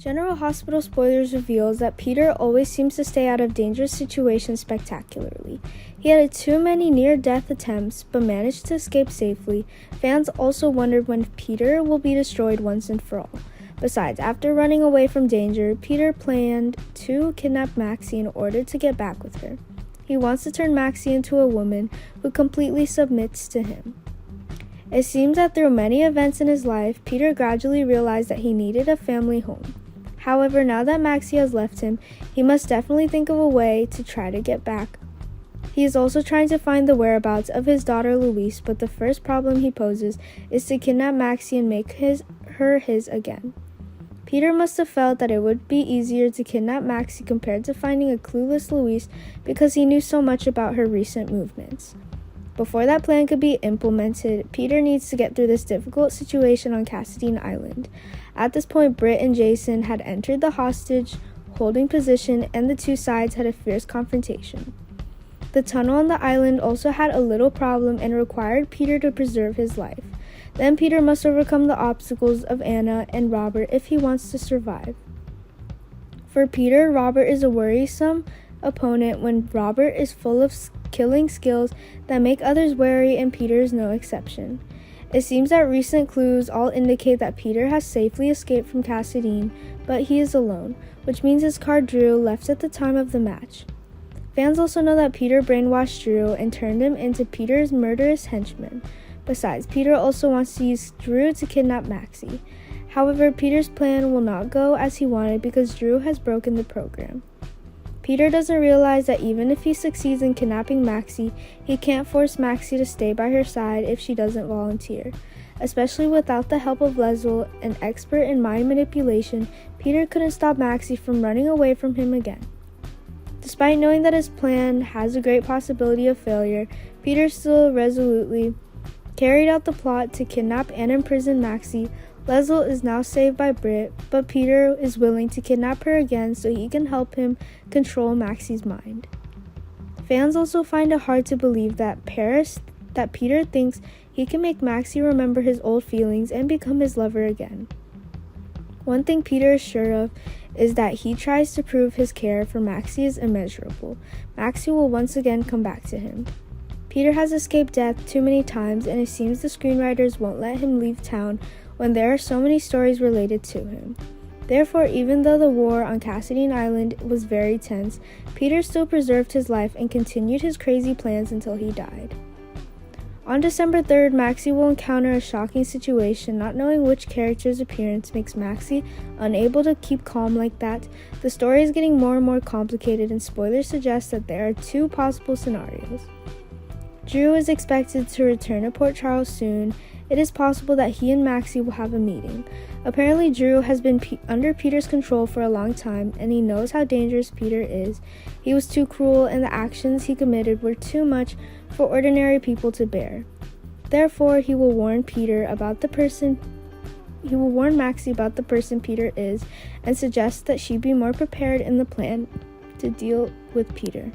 General Hospital spoilers reveals that Peter always seems to stay out of dangerous situations spectacularly. He had too many near-death attempts, but managed to escape safely. Fans also wondered when Peter will be destroyed once and for all. Besides, after running away from danger, Peter planned to kidnap Maxie in order to get back with her. He wants to turn Maxie into a woman who completely submits to him. It seems that through many events in his life, Peter gradually realized that he needed a family home. However, now that Maxie has left him, he must definitely think of a way to try to get back. He is also trying to find the whereabouts of his daughter Louise, but the first problem he poses is to kidnap Maxie and make her his again. Peter must have felt that it would be easier to kidnap Maxie compared to finding a clueless Louise because he knew so much about her recent movements. Before that plan could be implemented, Peter needs to get through this difficult situation on Cassadine Island. At this point, Britt and Jason had entered the hostage-holding position, and the two sides had a fierce confrontation. The tunnel on the island also had a little problem and required Peter to preserve his life. Then Peter must overcome the obstacles of Anna and Robert if he wants to survive. For Peter, Robert is a worrisome opponent when Robert is full of killing skills that make others wary, and Peter is no exception. It seems that recent clues all indicate that Peter has safely escaped from Cassadine, but he is alone, which means his car Drew left at the time of the match. Fans also know that Peter brainwashed Drew and turned him into Peter's murderous henchman. Besides, Peter also wants to use Drew to kidnap Maxie. However, Peter's plan will not go as he wanted because Drew has broken the program. Peter doesn't realize that even if he succeeds in kidnapping Maxie, he can't force Maxie to stay by her side if she doesn't volunteer. Especially without the help of Leslie, an expert in mind manipulation, Peter couldn't stop Maxie from running away from him again. Despite knowing that his plan has a great possibility of failure, Peter still resolutely carried out the plot to kidnap and imprison Maxie. Leslie is now saved by Britt, but Peter is willing to kidnap her again so he can help him control Maxie's mind. Fans also find it hard to believe that Peter thinks he can make Maxie remember his old feelings and become his lover again. One thing Peter is sure of is that he tries to prove his care for Maxie is immeasurable. Maxie will once again come back to him. Peter has escaped death too many times, and it seems the screenwriters won't let him leave town when there are so many stories related to him. Therefore, even though the war on Cassadine Island was very tense, Peter still preserved his life and continued his crazy plans until he died. On December 3rd, Maxie will encounter a shocking situation. Not knowing which character's appearance makes Maxie unable to keep calm like that, the story is getting more and more complicated, and spoilers suggest that there are two possible scenarios. Drew is expected to return to Port Charles soon. It is possible that he and Maxie will have a meeting. Apparently, Drew has been under Peter's control for a long time, and he knows how dangerous Peter is. He was too cruel, and the actions he committed were too much for ordinary people to bear. Therefore, he will warn Maxie about the person Peter is, and suggest that she be more prepared in the plan to deal with Peter.